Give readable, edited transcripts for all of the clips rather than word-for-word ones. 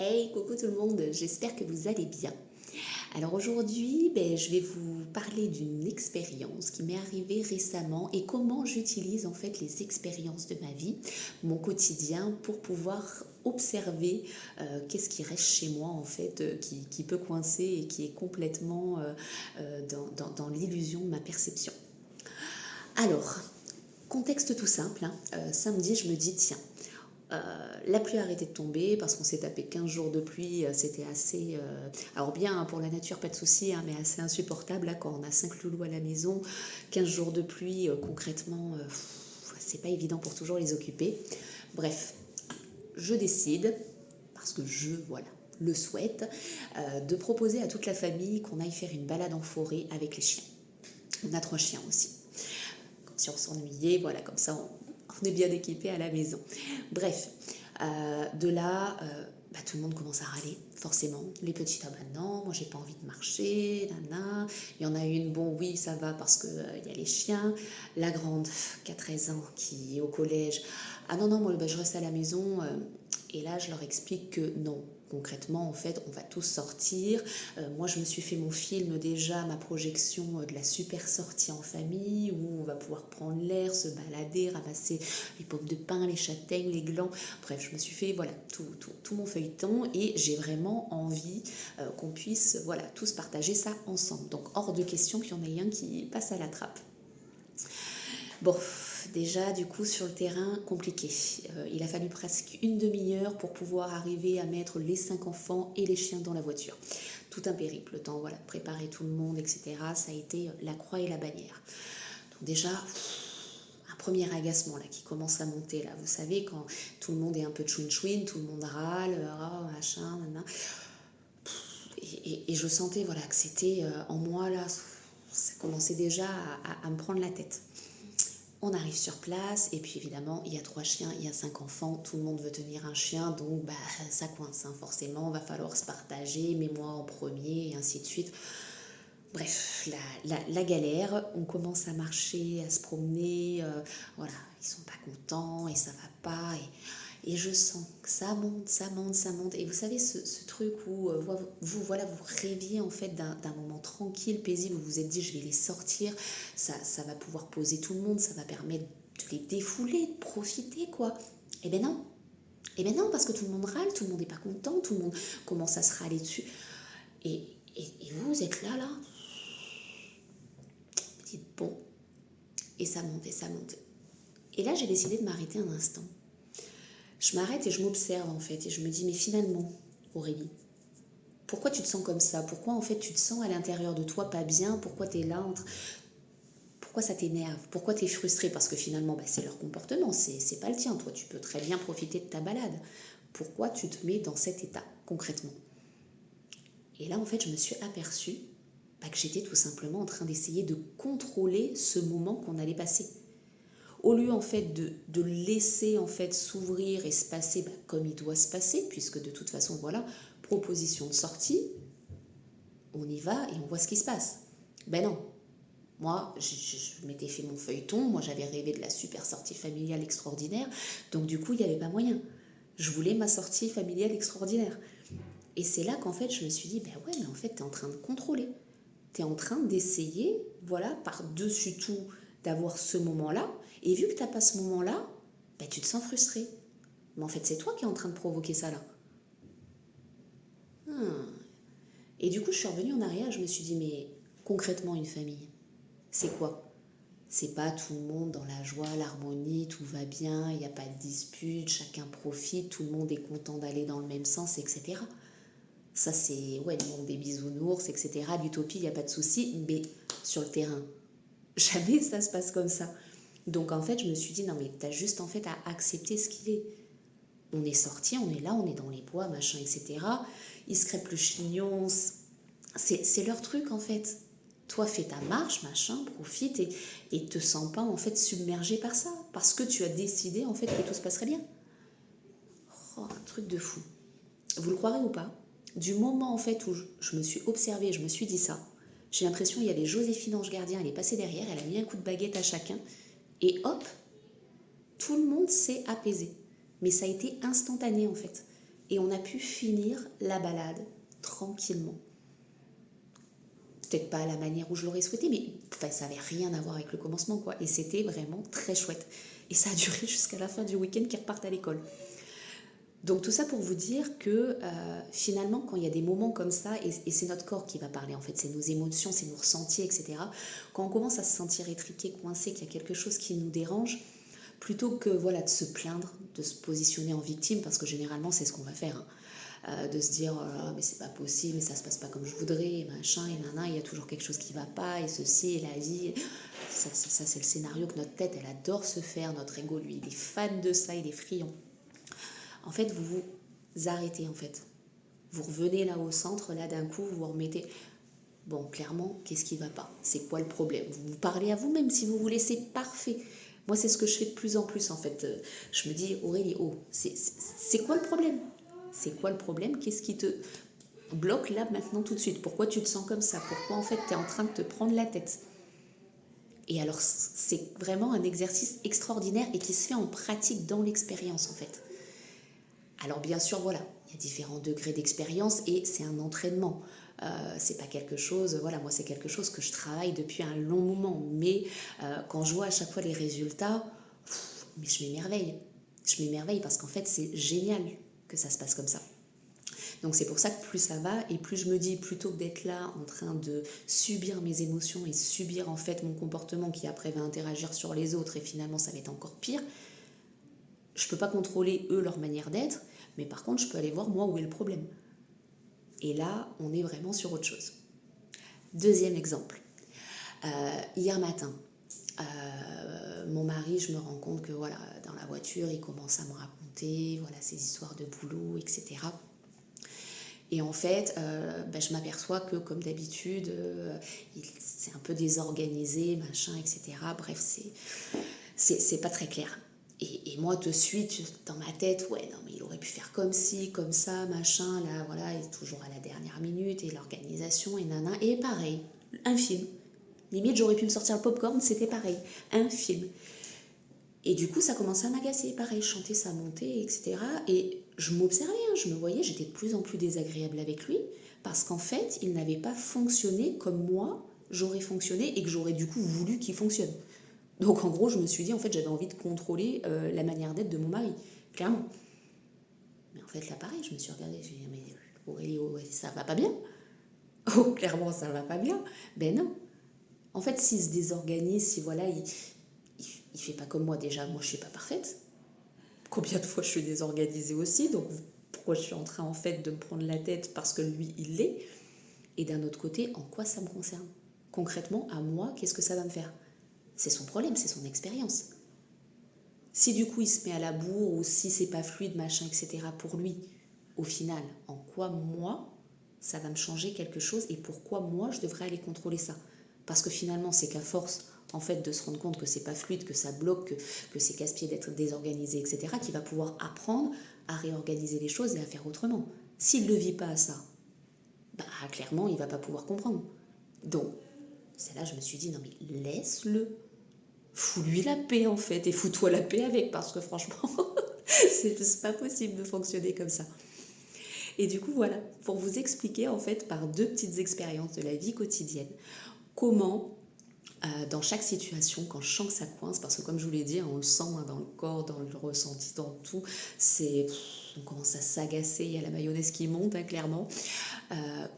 Hey, coucou tout le monde, j'espère que vous allez bien. Alors aujourd'hui, je vais vous parler d'une expérience qui m'est arrivée récemment et comment j'utilise en fait les expériences de ma vie, mon quotidien, pour pouvoir observer qu'est-ce qui reste chez moi en fait, qui peut coincer et qui est complètement dans l'illusion de ma perception. Alors, contexte tout simple, hein, samedi je me dis tiens, la pluie a arrêté de tomber parce qu'on s'est tapé 15 jours de pluie, c'était assez... alors bien, hein, pour la nature, pas de souci, hein, mais assez insupportable là, quand on a 5 loulous à la maison, 15 jours de pluie, concrètement, c'est pas évident pour toujours les occuper. Bref, je décide, parce que voilà, le souhaite, de proposer à toute la famille qu'on aille faire une balade en forêt avec les chiens. On a 3 chiens aussi. Si on s'ennuyait, voilà, comme ça on est bien équipé à la maison. Bref, de là, tout le monde commence à râler, forcément. Les petits, ah bah non, moi j'ai pas envie de marcher, nana. Il y en a une, bon oui, ça va parce qu'il y a les chiens. La grande, qui a 13 ans, qui est au collège, ah non, non, moi je reste à la maison. Et là, je leur explique que non. Concrètement, en fait, on va tous sortir. Moi, je me suis fait mon film déjà, ma projection de la super sortie en famille, où on va pouvoir prendre l'air, se balader, ramasser les pommes de pin, les châtaignes, les glands. Bref, je me suis fait voilà, tout mon feuilleton et j'ai vraiment envie qu'on puisse voilà, tous partager ça ensemble. Donc, hors de question qu'il y en ait un qui passe à la trappe. Bon, déjà, du coup, sur le terrain, compliqué. Il a fallu presque une demi-heure pour pouvoir arriver à mettre les 5 enfants et les chiens dans la voiture. Tout un périple, le temps, voilà, de préparer tout le monde, etc. Ça a été la croix et la bannière. Donc déjà, un premier agacement là qui commence à monter là. Vous savez, quand tout le monde est un peu chouin-chouin, tout le monde râle, machin, nanana. Et je sentais voilà, que c'était en moi là, ça commençait déjà à me prendre la tête. On arrive sur place et puis évidemment il y a 3 chiens, il y a 5 enfants, tout le monde veut tenir un chien donc ça coince hein, forcément, va falloir se partager, mais moi en premier et ainsi de suite. Bref, la galère, on commence à marcher, à se promener, voilà, ils sont pas contents et ça va pas et je sens que ça monte, ça monte, ça monte. Et vous savez, ce truc où vous rêviez en fait d'un moment tranquille, paisible, où vous vous êtes dit je vais les sortir, ça va pouvoir poser tout le monde, ça va permettre de les défouler, de profiter quoi. Eh ben non, parce que tout le monde râle, tout le monde n'est pas content, tout le monde commence à se râler dessus. Et vous êtes là, vous dites bon, et ça monte, et ça monte. Et là, j'ai décidé de m'arrêter un instant. Je m'arrête et je m'observe en fait, et je me dis mais finalement, Aurélie, pourquoi tu te sens comme ça? Pourquoi en fait tu te sens à l'intérieur de toi pas bien? Pourquoi tu es là Pourquoi ça t'énerve? Pourquoi tu es frustrée? Parce que finalement, c'est leur comportement, c'est pas le tien. Toi, tu peux très bien profiter de ta balade. Pourquoi tu te mets dans cet état, concrètement? Et là, en fait, je me suis aperçue que j'étais tout simplement en train d'essayer de contrôler ce moment qu'on allait passer. Au lieu en fait de laisser en fait s'ouvrir et se passer comme il doit se passer, puisque de toute façon, voilà, proposition de sortie, on y va et on voit ce qui se passe. Ben non, moi, je m'étais fait mon feuilleton, moi j'avais rêvé de la super sortie familiale extraordinaire, donc du coup, il n'y avait pas moyen. Je voulais ma sortie familiale extraordinaire. Et c'est là qu'en fait, je me suis dit, ouais, mais en fait, tu es en train de contrôler. Tu es en train d'essayer, voilà, par-dessus tout, d'avoir ce moment-là. Et vu que tu n'as pas ce moment-là, tu te sens frustré. Mais en fait, c'est toi qui es en train de provoquer ça là. Et du coup, je suis revenue en arrière, je me suis dit, mais concrètement, une famille, c'est quoi? C'est pas tout le monde dans la joie, l'harmonie, tout va bien, il n'y a pas de dispute, chacun profite, tout le monde est content d'aller dans le même sens, etc. Ça, c'est le monde des bisounours, etc. L'utopie, il n'y a pas de souci, mais sur le terrain, jamais ça se passe comme ça. Donc en fait, je me suis dit, non mais t'as juste en fait à accepter ce qu'il est. On est sorti, on est là, on est dans les bois, machin, etc. Ils se crêpent le chignon, c'est leur truc en fait. Toi, fais ta marche, machin, profite et te sens pas en fait submergé par ça, parce que tu as décidé en fait que tout se passerait bien. Oh, un truc de fou. Vous le croirez ou pas? Du moment en fait où je me suis observée, je me suis dit ça, j'ai l'impression qu'il y avait Joséphine Ange Gardien, elle est passée derrière, elle a mis un coup de baguette à chacun, et hop, tout le monde s'est apaisé. Mais ça a été instantané en fait. Et on a pu finir la balade tranquillement. Peut-être pas à la manière où je l'aurais souhaité, mais enfin, ça n'avait rien à voir avec le commencement, quoi. Et c'était vraiment très chouette. Et ça a duré jusqu'à la fin du week-end qu'ils repartent à l'école. Donc tout ça pour vous dire que finalement, quand il y a des moments comme ça, et c'est notre corps qui va parler, en fait, c'est nos émotions, c'est nos ressentis, etc. Quand on commence à se sentir étriqué, coincé, qu'il y a quelque chose qui nous dérange, plutôt que voilà, de se plaindre, de se positionner en victime, parce que généralement c'est ce qu'on va faire, hein, de se dire oh, mais c'est pas possible, mais ça se passe pas comme je voudrais, et machin, et nana, il y a toujours quelque chose qui va pas, et ceci, et la vie. Ça c'est le scénario que notre tête, elle adore se faire, notre ego, lui, il est fan de ça, il est friand. En fait, vous vous arrêtez, en fait. Vous revenez là au centre, là d'un coup, vous vous remettez. Bon, clairement, qu'est-ce qui ne va pas? C'est quoi le problème? Vous vous parlez à vous-même si vous voulez, c'est parfait. Moi, c'est ce que je fais de plus en plus, en fait. Je me dis, Aurélie, oh, c'est quoi le problème? C'est quoi le problème? Qu'est-ce qui te bloque là, maintenant, tout de suite? Pourquoi tu te sens comme ça? Pourquoi, en fait, tu es en train de te prendre la tête? Et alors, c'est vraiment un exercice extraordinaire et qui se fait en pratique dans l'expérience, en fait. Alors bien sûr, voilà, il y a différents degrés d'expérience et c'est un entraînement. C'est pas quelque chose, voilà, moi c'est quelque chose que je travaille depuis un long moment. Mais quand je vois à chaque fois les résultats, mais je m'émerveille. Je m'émerveille parce qu'en fait c'est génial que ça se passe comme ça. Donc c'est pour ça que plus ça va et plus je me dis, plutôt que d'être là en train de subir mes émotions et subir en fait mon comportement qui après va interagir sur les autres et finalement ça va être encore pire, je ne peux pas contrôler eux leur manière d'être, mais par contre je peux aller voir moi où est le problème. Et là, on est vraiment sur autre chose. Deuxième exemple. Hier matin, mon mari, je me rends compte que voilà, dans la voiture, il commence à me raconter voilà, ses histoires de boulot, etc. Et en fait, je m'aperçois que comme d'habitude, c'est un peu désorganisé, machin, etc. Bref, c'est pas très clair. Et moi, de suite, dans ma tête, ouais, non, mais il aurait pu faire comme ci, comme ça, machin, là, voilà, et toujours à la dernière minute, et l'organisation, et nana. Et pareil, un film. Limite, j'aurais pu me sortir le popcorn, c'était pareil, un film. Et du coup, ça commençait à m'agacer, pareil, chanter sa montée, etc. Et je m'observais, hein, je me voyais, j'étais de plus en plus désagréable avec lui, parce qu'en fait, il n'avait pas fonctionné comme moi, j'aurais fonctionné, et que j'aurais du coup voulu qu'il fonctionne. Donc en gros, je me suis dit, en fait, j'avais envie de contrôler la manière d'être de mon mari, clairement. Mais en fait, là, pareil, je me suis regardée, je me suis dit, mais Aurélie, ça va pas bien? Oh, clairement, ça va pas bien. Ben non. En fait, s'il se désorganise, si voilà, il fait pas comme moi déjà, moi je suis pas parfaite. Combien de fois je suis désorganisée aussi, donc pourquoi je suis en train en fait de me prendre la tête parce que lui, il l'est? Et d'un autre côté, en quoi ça me concerne? Concrètement, à moi, qu'est-ce que ça va me faire? C'est son problème, c'est son expérience. Si du coup il se met à la bourre ou si c'est pas fluide, machin, etc. pour lui, au final, en quoi moi, ça va me changer quelque chose et pourquoi moi je devrais aller contrôler ça? Parce que finalement, c'est qu'à force en fait de se rendre compte que c'est pas fluide, que ça bloque, que c'est casse-pied d'être désorganisé, etc., qu'il va pouvoir apprendre à réorganiser les choses et à faire autrement. S'il ne le vit pas à ça, bah clairement, il va pas pouvoir comprendre. Donc, c'est là que je me suis dit, non mais laisse-le. Fous-lui la paix en fait et fous-toi la paix avec parce que franchement c'est juste pas possible de fonctionner comme ça. Et du coup voilà, pour vous expliquer en fait par deux petites expériences de la vie quotidienne comment dans chaque situation, quand je sens que ça coince, parce que comme je vous l'ai dit, on le sent hein, dans le corps, dans le ressenti, dans tout, on commence à s'agacer, il y a la mayonnaise qui monte hein, clairement,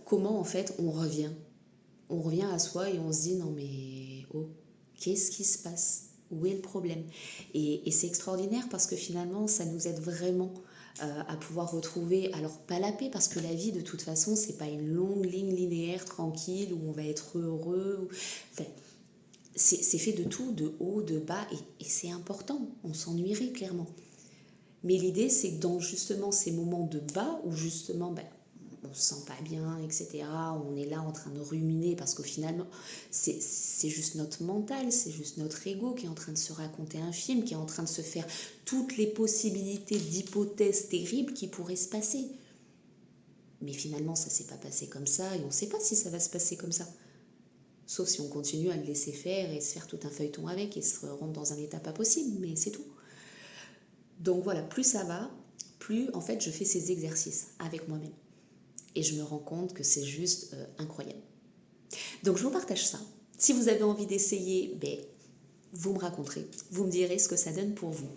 comment en fait on revient à soi et on se dit non mais oh, qu'est-ce qui se passe? Où est le problème? Et c'est extraordinaire parce que finalement, ça nous aide vraiment à pouvoir retrouver, alors pas la paix, parce que la vie, de toute façon, c'est pas une longue ligne linéaire, tranquille, où on va être heureux. Enfin, c'est fait de tout, de haut, de bas, et c'est important. On s'ennuierait, clairement. Mais l'idée, c'est que dans justement ces moments de bas, où justement, on se sent pas bien, etc. On est là en train de ruminer parce qu'au final, c'est juste notre mental, c'est juste notre ego qui est en train de se raconter un film, qui est en train de se faire toutes les possibilités d'hypothèses terribles qui pourraient se passer. Mais finalement, ça s'est pas passé comme ça et on ne sait pas si ça va se passer comme ça. Sauf si on continue à le laisser faire et se faire tout un feuilleton avec et se rendre dans un état pas possible, mais c'est tout. Donc voilà, plus ça va, plus en fait je fais ces exercices avec moi-même. Et je me rends compte que c'est juste incroyable. Donc je vous partage ça. Si vous avez envie d'essayer, ben, vous me raconterez, vous me direz ce que ça donne pour vous.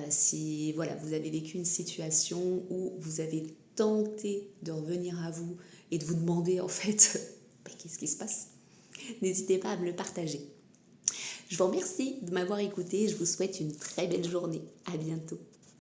Si voilà, vous avez vécu une situation où vous avez tenté de revenir à vous et de vous demander en fait ben, qu'est-ce qui se passe, n'hésitez pas à me le partager. Je vous remercie de m'avoir écouté et je vous souhaite une très belle journée. À bientôt.